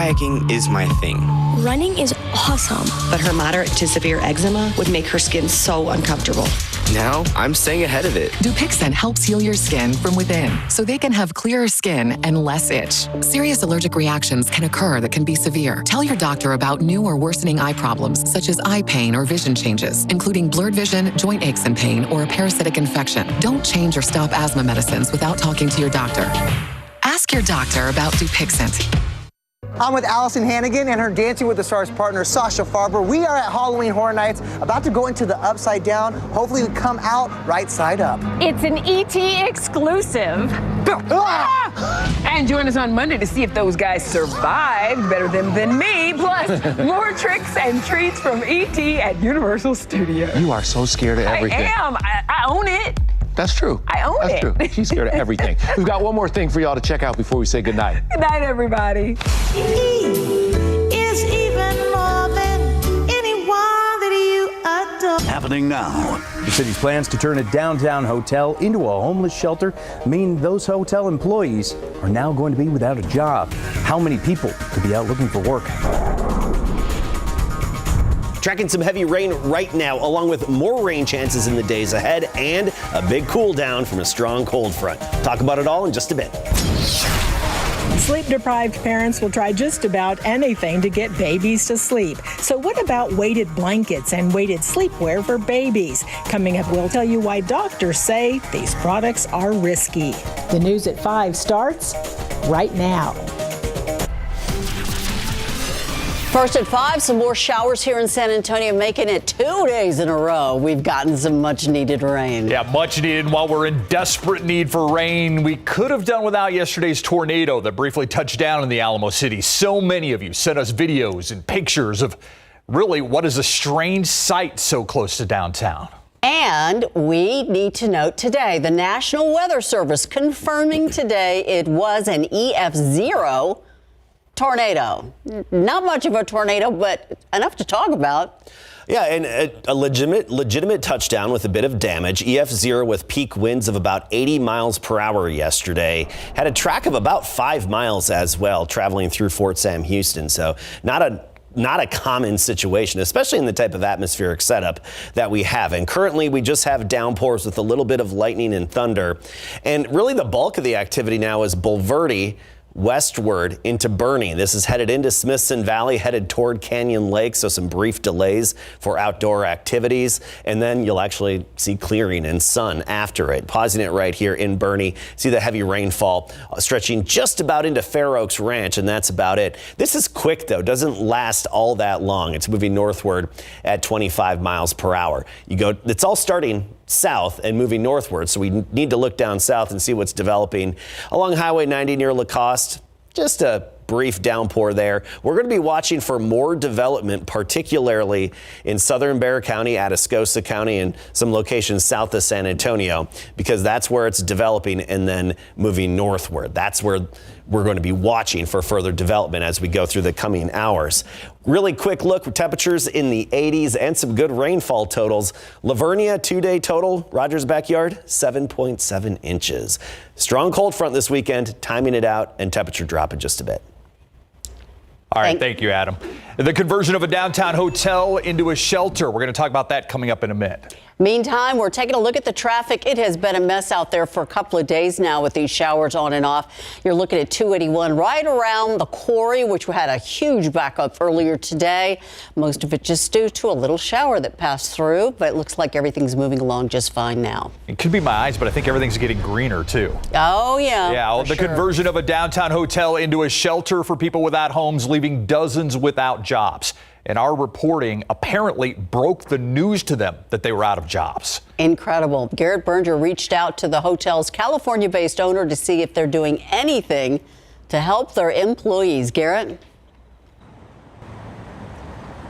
Kayaking is my thing. Running is awesome. But her moderate to severe eczema would make her skin so uncomfortable. Now I'm staying ahead of it. Dupixent helps heal your skin from within so they can have clearer skin and less itch. Serious allergic reactions can occur that can be severe. Tell your doctor about new or worsening eye problems such as eye pain or vision changes, including blurred vision, joint aches and pain, or a parasitic infection. Don't change or stop asthma medicines without talking to your doctor. Ask your doctor about Dupixent. I'm with Allison Hannigan and her Dancing with the Stars partner, Sasha Farber. We are at Halloween Horror Nights, about to go into the Upside Down. Hopefully we come out right side up. It's an ET exclusive. And join us on Monday to see if those guys survived better than me. Plus, more tricks and treats from ET at Universal Studios. You are so scared of everything. I am. I own it. That's true. I own That's it. true. She's scared of everything. We've got one more thing for y'all to check out before we say goodnight. Good night, everybody. Is even more than anyone that you adore. Happening now. The city's plans to turn a downtown hotel into a homeless shelter mean those hotel employees are now going to be without a job. How many people could be out looking for work? Tracking some heavy rain right now, along with more rain chances in the days ahead and a big cool down from a strong cold front. Talk about it all in just a bit. Sleep-deprived parents will try just about anything to get babies to sleep. So what about weighted blankets and weighted sleepwear for babies? Coming up, we'll tell you why doctors say these products are risky. The News at 5 starts right now. First at 5, some more showers here in San Antonio, making it 2 days in a row. We've gotten some much needed rain. Yeah, much needed. While we're in desperate need for rain, we could have done without yesterday's tornado that briefly touched down in the Alamo City. So many of you sent us videos and pictures of really what is a strange sight so close to downtown. And we need to note today, the National Weather Service confirming today it was an EF0 tornado. Not much of a tornado, but enough to talk about. Yeah, and a legitimate touchdown with a bit of damage. EF0 with peak winds of about 80 miles per hour yesterday. Had a track of about 5 miles as well, traveling through Fort Sam Houston. So not a common situation, especially in the type of atmospheric setup that we have. And currently we just have downpours with a little bit of lightning and thunder. And really the bulk of the activity now is Bulverde westward into Bernie. This is headed into Smithson Valley, headed toward Canyon Lake, so some brief delays for outdoor activities, and then you'll actually see clearing and sun after it. Pausing it right here in Bernie, see the heavy rainfall stretching just about into Fair Oaks Ranch, and that's about it. This is quick though, doesn't last all that long. It's moving northward at 25 miles per hour. It's all starting south and moving northward, so we need to look down south and see what's developing along Highway 90 near Lacoste. Just a brief downpour there. We're going to be watching for more development, particularly in southern Bexar County, Atascosa County, and some locations south of San Antonio, because that's where it's developing and then moving northward. That's where we're going to be watching for further development as we go through the coming hours. Really quick look with temperatures in the 80s and some good rainfall totals. Lavernia 2-day total, Rogers Backyard, 7.7 inches. Strong cold front this weekend, timing it out, and temperature drop in just a bit. All right, thank you, Adam. The conversion of a downtown hotel into a shelter. We're going to talk about that coming up in a minute. Meantime, we're taking a look at the traffic. It has been a mess out there for a couple of days now with these showers on and off. You're looking at 281 right around the quarry, which had a huge backup earlier today. Most of it just due to a little shower that passed through, but it looks like everything's moving along just fine now. It could be my eyes, but I think everything's getting greener too. Oh, yeah. Yeah, the conversion of a downtown hotel into a shelter for people without homes, leaving dozens without jobs. And our reporting apparently broke the news to them that they were out of jobs. Incredible. Garrett Berger reached out to the hotel's California-based owner to see if they're doing anything to help their employees. Garrett?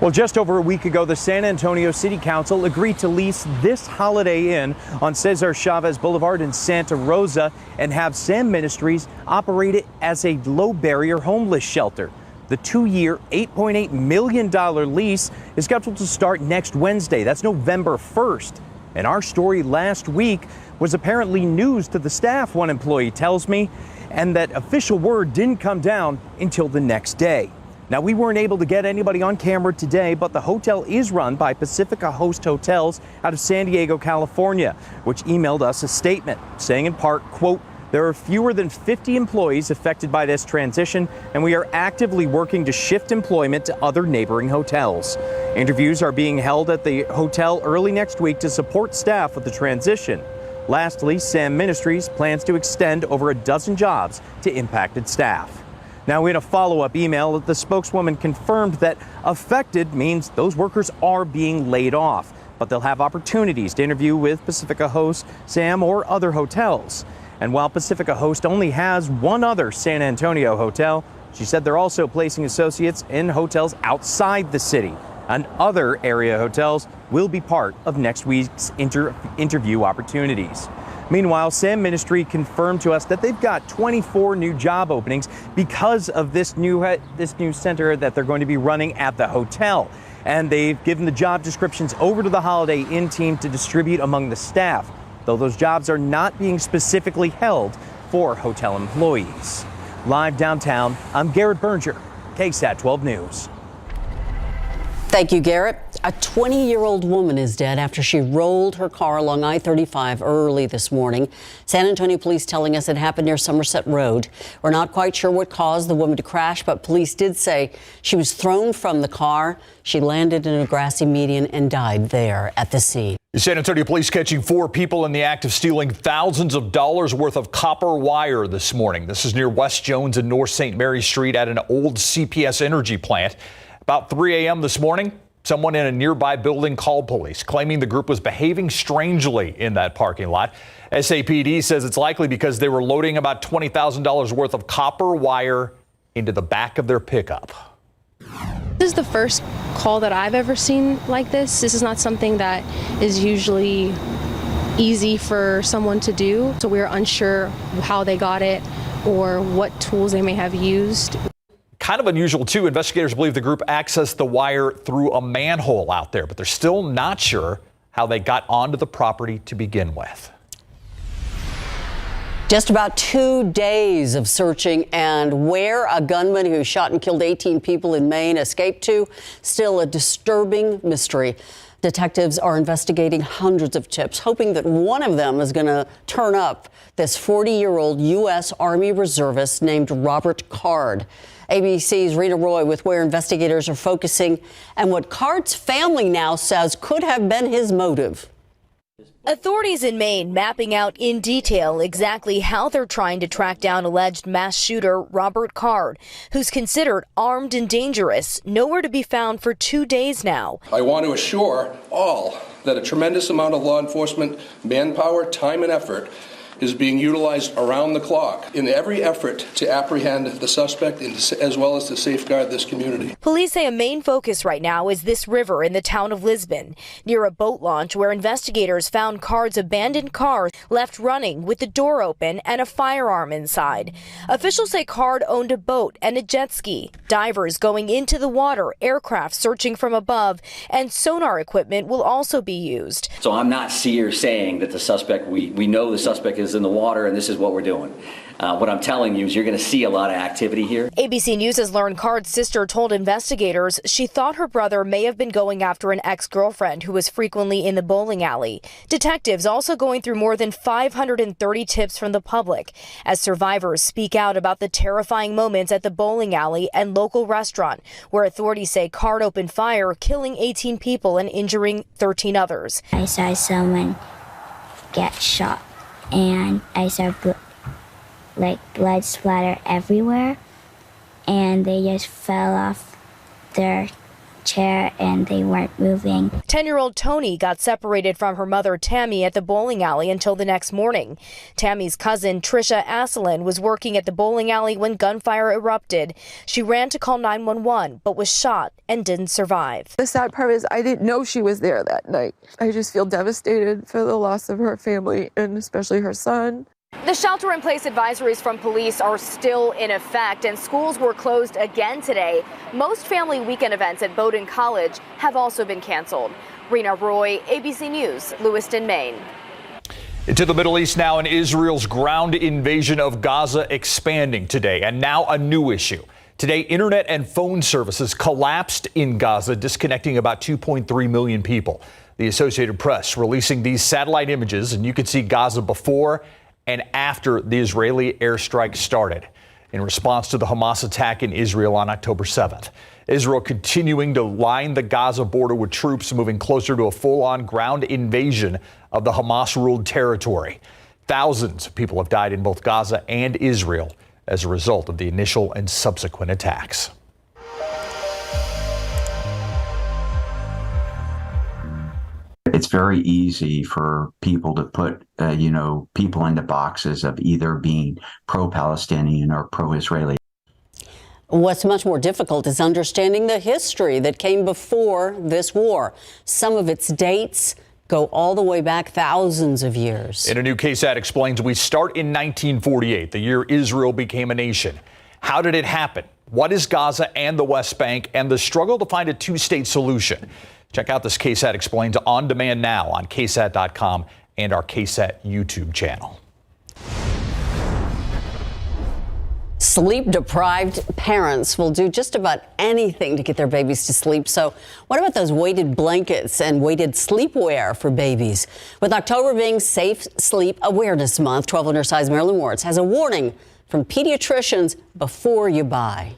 Well, just over a week ago, the San Antonio City Council agreed to lease this Holiday Inn on Cesar Chavez Boulevard in Santa Rosa and have Sam Ministries operate it as a low-barrier homeless shelter. The 2-year, $8.8 million lease is scheduled to start next Wednesday. That's November 1st. And our story last week was apparently news to the staff, one employee tells me, and that official word didn't come down until the next day. Now, we weren't able to get anybody on camera today, but the hotel is run by Pacifica Host Hotels out of San Diego, California, which emailed us a statement saying in part, quote, "There are fewer than 50 employees affected by this transition, and we are actively working to shift employment to other neighboring hotels." Interviews are being held at the hotel early next week to support staff with the transition. Lastly, SAM Ministries plans to extend over a dozen jobs to impacted staff. Now, in a follow-up email, the spokeswoman confirmed that affected means those workers are being laid off, but they'll have opportunities to interview with Pacifica Host, SAM, or other hotels. And while Pacifica Host only has one other San Antonio hotel, she said they're also placing associates in hotels outside the city. And other area hotels will be part of next week's interview opportunities. Meanwhile, SAM Ministry confirmed to us that they've got 24 new job openings because of this new center that they're going to be running at the hotel. And they've given the job descriptions over to the Holiday Inn team to distribute among the staff, though those jobs are not being specifically held for hotel employees. Live downtown, I'm Garrett Berger, KSAT 12 News. Thank you, Garrett. A 20-year-old woman is dead after she rolled her car along I-35 early this morning. San Antonio police telling us it happened near Somerset Road. We're not quite sure what caused the woman to crash, but police did say she was thrown from the car. She landed in a grassy median and died there at the scene. San Antonio police catching 4 people in the act of stealing thousands of dollars worth of copper wire this morning. This is near West Jones and North St. Mary Street at an old CPS energy plant. About 3 a.m. this morning, someone in a nearby building called police, claiming the group was behaving strangely in that parking lot. SAPD says it's likely because they were loading about $20,000 worth of copper wire into the back of their pickup. This is the first call that I've ever seen like this. This is not something that is usually easy for someone to do. So we're unsure how they got it or what tools they may have used. Kind of unusual, too. Investigators believe the group accessed the wire through a manhole out there, but they're still not sure how they got onto the property to begin with. Just about 2 days of searching and where a gunman who shot and killed 18 people in Maine escaped to, still a disturbing mystery. Detectives are investigating hundreds of tips, hoping that one of them is going to turn up. This 40-year-old U.S. Army reservist named Robert Card. ABC's Rita Roy with where investigators are focusing and what Card's family now says could have been his motive. Authorities in Maine mapping out in detail exactly how they're trying to track down alleged mass shooter Robert Card, who's considered armed and dangerous, nowhere to be found for 2 days now. I want to assure all that a tremendous amount of law enforcement manpower, time, and effort is being utilized around the clock in every effort to apprehend the suspect as well as to safeguard this community. Police say a main focus right now is this river in the town of Lisbon, near a boat launch where investigators found Card's abandoned car left running with the door open and a firearm inside. Officials say Card owned a boat and a jet ski. Divers going into the water, aircraft searching from above, and sonar equipment will also be used. So I'm not saying that the suspect, we know the suspect is in the water and this is what we're doing. What I'm telling you is you're going to see a lot of activity here. ABC News has learned Card's sister told investigators she thought her brother may have been going after an ex-girlfriend who was frequently in the bowling alley. Detectives also going through more than 530 tips from the public as survivors speak out about the terrifying moments at the bowling alley and local restaurant where authorities say Card opened fire, killing 18 people and injuring 13 others. I saw someone get shot and I saw blood splatter everywhere, and they just fell off their chair and they weren't moving. 10-year-old Tony got separated from her mother Tammy at the bowling alley until the next morning. Tammy's cousin Trisha Asselin was working at the bowling alley when gunfire erupted. She ran to call 911 but was shot and didn't survive. The sad part is I didn't know she was there that night. I just feel devastated for the loss of her family and especially her son. The shelter-in-place advisories from police are still in effect, and schools were closed again today. Most family weekend events at Bowdoin College have also been canceled. Rena Roy, ABC News, Lewiston, Maine. To the Middle East now, and Israel's ground invasion of Gaza expanding today, and now a new issue. Today, internet and phone services collapsed in Gaza, disconnecting about 2.3 million people. The Associated Press releasing these satellite images, and you can see Gaza before and after the Israeli airstrike started in response to the Hamas attack in Israel on October 7th. Israel continuing to line the Gaza border with troops moving closer to a full-on ground invasion of the Hamas-ruled territory. Thousands of people have died in both Gaza and Israel as a result of the initial and subsequent attacks. It's very easy for people to put, people into boxes of either being pro-Palestinian or pro-Israeli. What's much more difficult is understanding the history that came before this war. Some of its dates go all the way back thousands of years. In a new KSAT explains, we start in 1948, the year Israel became a nation. How did it happen? What is Gaza and the West Bank, and the struggle to find a two-state solution? Check out this KSAT Explains on demand now on KSAT.com and our KSAT YouTube channel. Sleep-deprived parents will do just about anything to get their babies to sleep. So what about those weighted blankets and weighted sleepwear for babies? With October being Safe Sleep Awareness Month, 12 undersized Marilyn Moritz has a warning from pediatricians before you buy.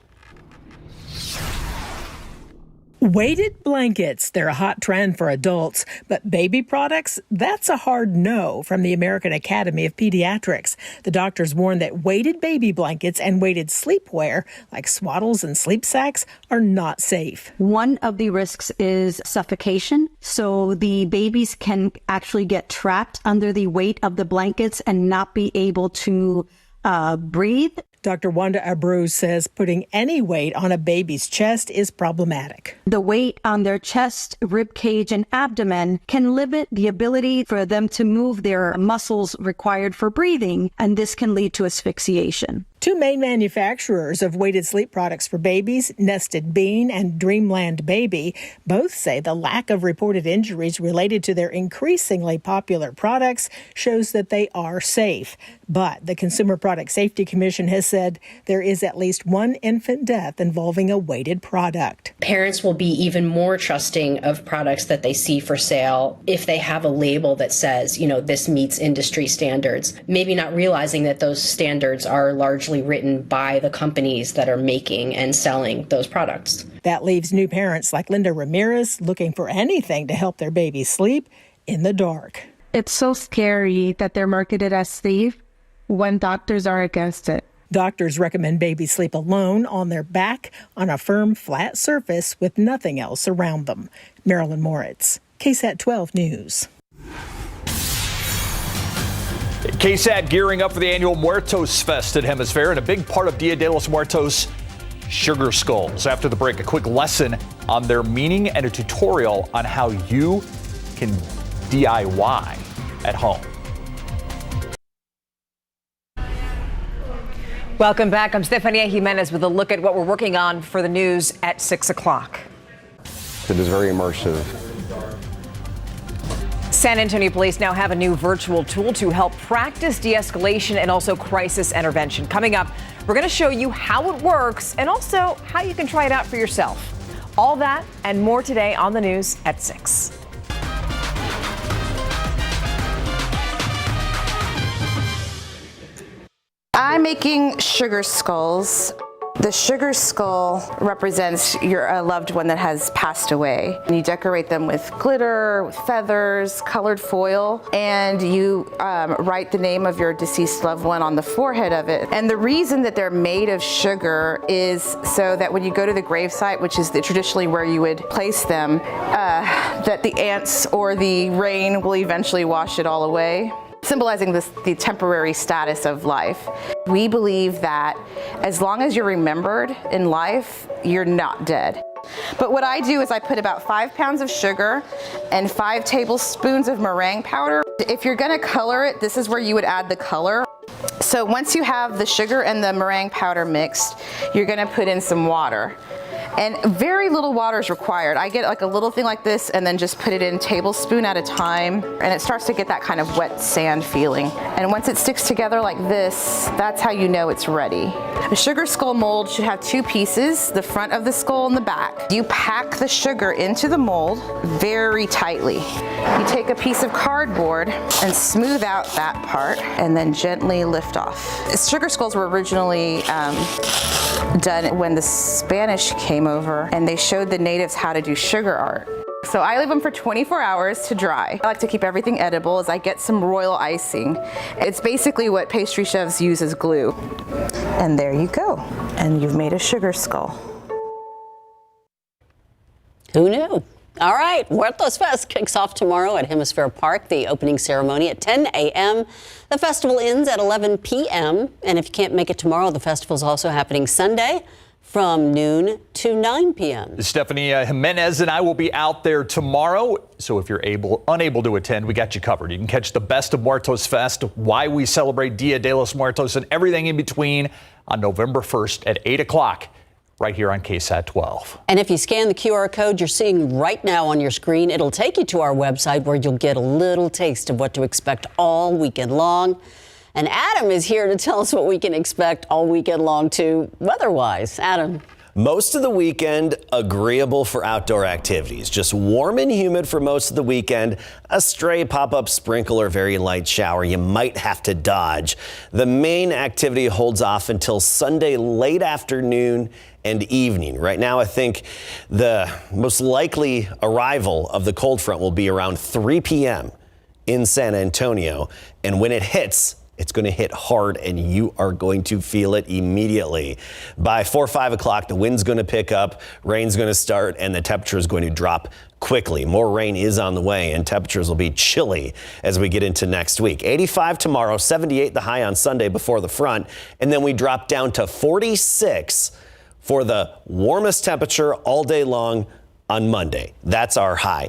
Weighted blankets, they're a hot trend for adults, but baby products, that's a hard no from the American Academy of Pediatrics. The doctors warn that weighted baby blankets and weighted sleepwear, like swaddles and sleep sacks, are not safe. One of the risks is suffocation, so the babies can actually get trapped under the weight of the blankets and not be able to breathe. Dr. Wanda Abreu says putting any weight on a baby's chest is problematic. The weight on their chest, rib cage, and abdomen can limit the ability for them to move their muscles required for breathing, and this can lead to asphyxiation. Two main manufacturers of weighted sleep products for babies, Nested Bean and Dreamland Baby, both say the lack of reported injuries related to their increasingly popular products shows that they are safe. But the Consumer Product Safety Commission has said there is at least one infant death involving a weighted product. Parents will be even more trusting of products that they see for sale if they have a label that says, this meets industry standards, maybe not realizing that those standards are largely written by the companies that are making and selling those products. That leaves new parents like Linda Ramirez looking for anything to help their baby sleep in the dark. It's so scary that they're marketed as safe when doctors are against it. Doctors recommend babies sleep alone on their back on a firm, flat surface with nothing else around them. Marilyn Moritz, KSAT 12 News. KSAT gearing up for the annual Muertos Fest at Hemisphere, and a big part of Dia de los Muertos, sugar skulls. After the break, a quick lesson on their meaning and a tutorial on how you can DIY at home. Welcome back. I'm Stefania Jimenez with a look at what we're working on for the news at 6 o'clock. It is very immersive. San Antonio police now have a new virtual tool to help practice de-escalation and also crisis intervention. Coming up, we're going to show you how it works and also how you can try it out for yourself. All that and more today on the news at 6. I'm making sugar skulls. The sugar skull represents your loved one that has passed away. You decorate them with glitter, with feathers, colored foil, and you write the name of your deceased loved one on the forehead of it. And the reason that they're made of sugar is so that when you go to the gravesite, which is traditionally where you would place them, that the ants or the rain will eventually wash it all away, symbolizing the temporary status of life. We believe that as long as you're remembered in life, you're not dead. But what I do is I put about 5 pounds of sugar and 5 tablespoons of meringue powder. If you're gonna color it, this is where you would add the color. So once you have the sugar and the meringue powder mixed, you're gonna put in some water. And very little water is required. I get like a little thing like this and then just put it in tablespoon at a time, and it starts to get that kind of wet sand feeling. And once it sticks together like this, that's how you know it's ready. A sugar skull mold should have two pieces, the front of the skull and the back. You pack the sugar into the mold very tightly. You take a piece of cardboard and smooth out that part and then gently lift off. Sugar skulls were originally done when the Spanish came over, and they showed the natives how to do sugar art. So I leave them for 24 hours to dry. I like to keep everything edible as I get some royal icing. It's basically what pastry chefs use as glue. And there you go. And you've made a sugar skull. Who knew? All right, Muertos Fest kicks off tomorrow at Hemisphere Park. The opening ceremony at 10 a.m. The festival ends at 11 p.m. And if you can't make it tomorrow, the festival is also happening Sunday from noon to 9 p.m. Stephanie Jimenez and I will be out there tomorrow. So if you're unable to attend, we got you covered. You can catch the best of Muertos Fest, why we celebrate Dia de los Muertos, and everything in between on November 1st at 8 o'clock. Right here on KSAT 12. And if you scan the QR code you're seeing right now on your screen, it'll take you to our website where you'll get a little taste of what to expect all weekend long. And Adam is here to tell us what we can expect all weekend long, too, weather-wise. Adam. Most of the weekend, agreeable for outdoor activities. Just warm and humid for most of the weekend. A stray pop-up sprinkle or very light shower you might have to dodge. The main activity holds off until Sunday late afternoon and evening. Right now, I think the most likely arrival of the cold front will be around 3 p.m. in San Antonio. And when it hits, it's going to hit hard and you are going to feel it immediately. By 4 or 5 o'clock, the wind's going to pick up, rain's going to start, and the temperature is going to drop quickly. More rain is on the way and temperatures will be chilly as we get into next week. 85 tomorrow, 78 the high on Sunday before the front, and then we drop down to 46 for the warmest temperature all day long on Monday. That's our high.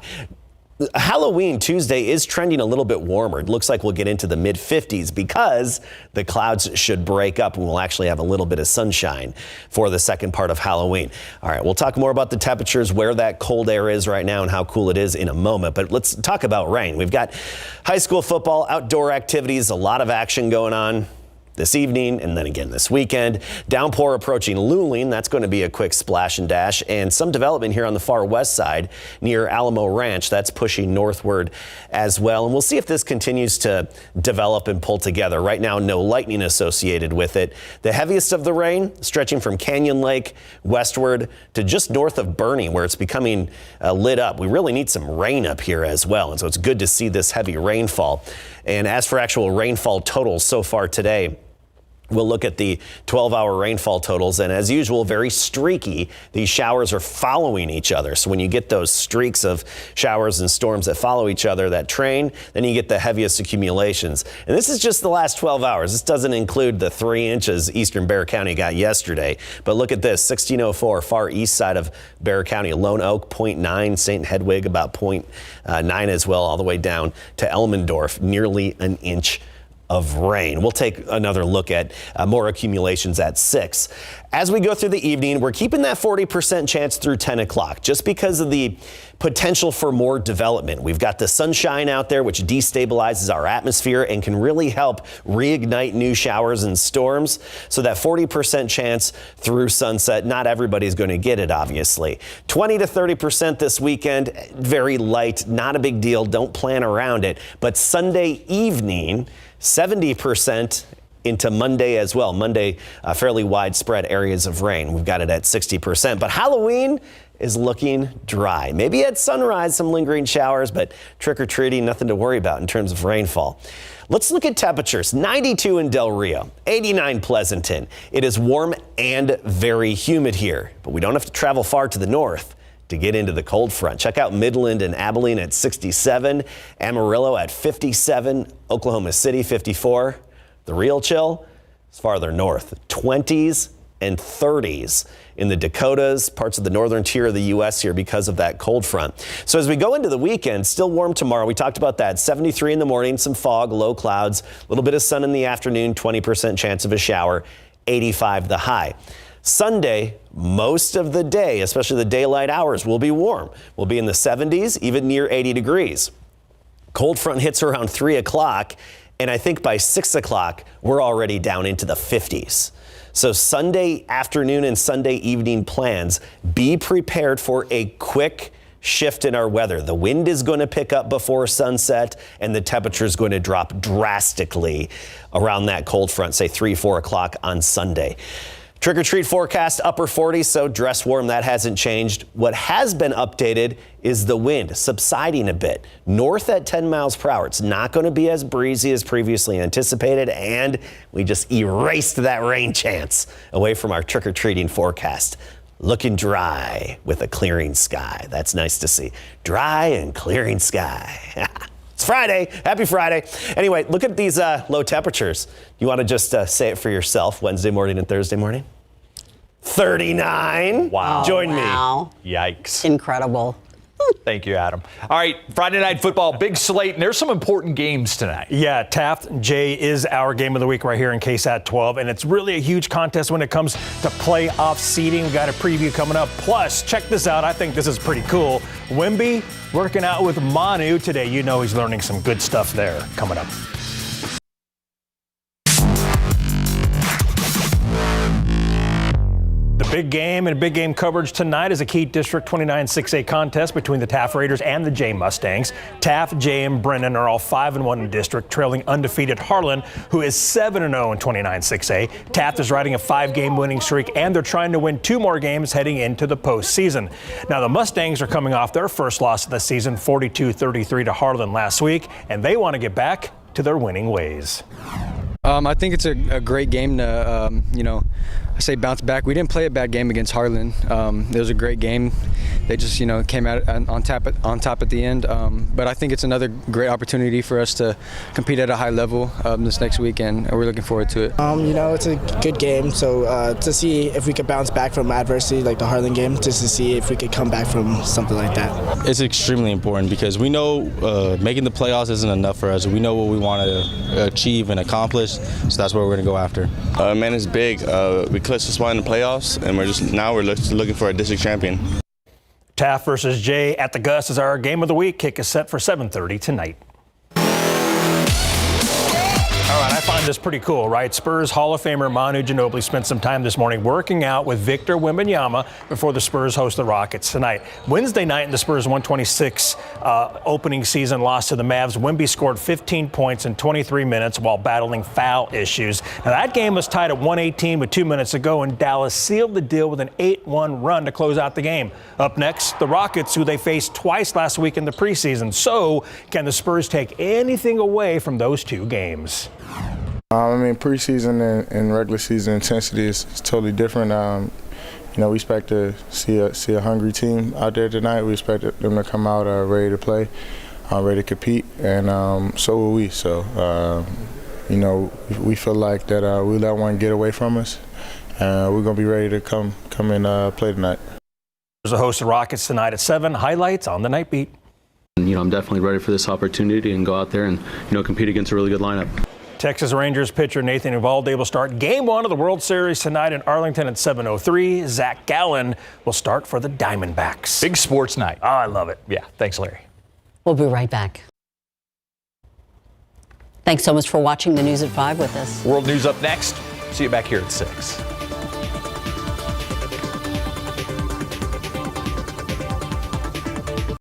Halloween Tuesday is trending a little bit warmer. It looks like we'll get into the mid 50s because the clouds should break up and we'll actually have a little bit of sunshine for the second part of Halloween. All right, we'll talk more about the temperatures, where that cold air is right now and how cool it is in a moment. But let's talk about rain. We've got high school football, outdoor activities, a lot of action going on this evening and then again this weekend. Downpour approaching Luling. That's going to be a quick splash and dash, and some development here on the far west side near Alamo Ranch. That's pushing northward as well. And we'll see if this continues to develop and pull together. Right now, no lightning associated with it. The heaviest of the rain stretching from Canyon Lake westward to just north of Bernie, where it's becoming lit up. We really need some rain up here as well. And so it's good to see this heavy rainfall. And as for actual rainfall totals so far today, we'll look at the 12-hour rainfall totals, and as usual, very streaky. These showers are following each other. So when you get those streaks of showers and storms that follow each other that train, then you get the heaviest accumulations. And this is just the last 12 hours. This doesn't include the 3 inches eastern Bexar County got yesterday. But look at this, 1604, far east side of Bexar County, Lone Oak, 0.9, St. Hedwig, about 0.9 as well, all the way down to Elmendorf, nearly an inch of rain. We'll take another look at more accumulations at 6. As we go through the evening, we're keeping that 40% chance through 10 o'clock just because of the potential for more development. We've got the sunshine out there, which destabilizes our atmosphere and can really help reignite new showers and storms. So that 40% chance through sunset, not everybody's going to get it, obviously. 20 to 30% this weekend, very light, not a big deal. Don't plan around it. But Sunday evening, 70% into Monday as well. Monday, fairly widespread areas of rain. We've got it at 60%. But Halloween is looking dry. Maybe at sunrise, some lingering showers, but trick-or-treating, nothing to worry about in terms of rainfall. Let's look at temperatures. 92 in Del Rio, 89 Pleasanton. It is warm and very humid here, but we don't have to travel far to the north to get into the cold front. Check out Midland and Abilene at 67, Amarillo at 57, Oklahoma City 54. The real chill is farther north, 20s and 30s in the Dakotas, parts of the northern tier of the U.S. here because of that cold front. So as we go into the weekend, still warm tomorrow. We talked about that. 73 in the morning, some fog, low clouds, a little bit of sun in the afternoon, 20% chance of a shower, 85 the high. Sunday, most of the day, especially the daylight hours, will be warm. We'll be in the 70s, even near 80 degrees. Cold front hits around 3 o'clock, and I think by 6 o'clock, we're already down into the 50s. So Sunday afternoon and Sunday evening plans, be prepared for a quick shift in our weather. The wind is going to pick up before sunset, and the temperature is going to drop drastically around that cold front, say 3, 4 o'clock on Sunday. Trick or treat forecast upper 40s, so dress warm. That hasn't changed. What has been updated is the wind subsiding a bit north at 10 miles per hour. It's not going to be as breezy as previously anticipated, and we just erased that rain chance away from our trick or treating forecast. Looking dry with a clearing sky. That's nice to see. Dry and clearing sky. It's Friday. Happy Friday. Anyway, look at these low temperatures. You want to just say it for yourself Wednesday morning and Thursday morning? 39. Wow. Join Wow. me. Yikes. Incredible. Thank you, Adam. All right, Friday Night Football, big slate, and there's some important games tonight. Yeah, Taft Jay is our game of the week right here in KSAT 12, and it's really a huge contest when it comes to playoff seeding. We got a preview coming up. Plus, check this out. I think this is pretty cool. Wemby working out with Manu today. You know he's learning some good stuff there coming up. The big game and big game coverage tonight is a key District 29 6A contest between the Taft Raiders and the Jay Mustangs. Taft, Jay, and Brennan are all 5-1 in the district, trailing undefeated Harlan, who is 7-0 in 29 6A. Taft is riding a 5-game winning streak, and they're trying to win 2 more games heading into the postseason. Now, the Mustangs are coming off their first loss of the season, 42-33 to Harlan last week, and they want to get back to their winning ways. I think it's a great game to, I say bounce back. We didn't play a bad game against Harlan. It was a great game. They just, came out on top at the end. But I think it's another great opportunity for us to compete at a high level this next weekend, and we're looking forward to it. It's a good game. So to see if we could bounce back from adversity like the Harlan game, just to see if we could come back from something like that. It's extremely important because we know making the playoffs isn't enough for us. We know what we want to achieve and accomplish, so that's what we're going to go after. Man, it's big. We clinched the spot in the playoffs, and we're looking for a district champion. Taft versus Jay at the Gus is our game of the week. Kick is set for 7:30 tonight. All right, I find this pretty cool, right? Spurs Hall of Famer Manu Ginobili spent some time this morning working out with Victor Wembanyama before the Spurs host the Rockets tonight. Wednesday night in the Spurs 126 opening season loss to the Mavs, Wemby scored 15 points in 23 minutes while battling foul issues. Now, that game was tied at 118 with 2 minutes to go, and Dallas sealed the deal with an 8-1 run to close out the game. Up next, the Rockets, who they faced twice last week in the preseason. So, can the Spurs take anything away from those two games? Preseason and regular season intensity is totally different. We expect to see a hungry team out there tonight. We expect them to come out ready to play, ready to compete, and so will we. So, we feel like that we let one get away from us, and we're going to be ready to come and play tonight. There's a host of Rockets tonight at 7. Highlights on the Night Beat. I'm definitely ready for this opportunity and go out there and, compete against a really good lineup. Texas Rangers pitcher Nathan Eovaldi will start Game 1 of the World Series tonight in Arlington at 7:03. Zach Gallen will start for the Diamondbacks. Big sports night. Oh, I love it. Yeah, thanks, Larry. We'll be right back. Thanks so much for watching the News at 5 with us. World News up next. See you back here at 6.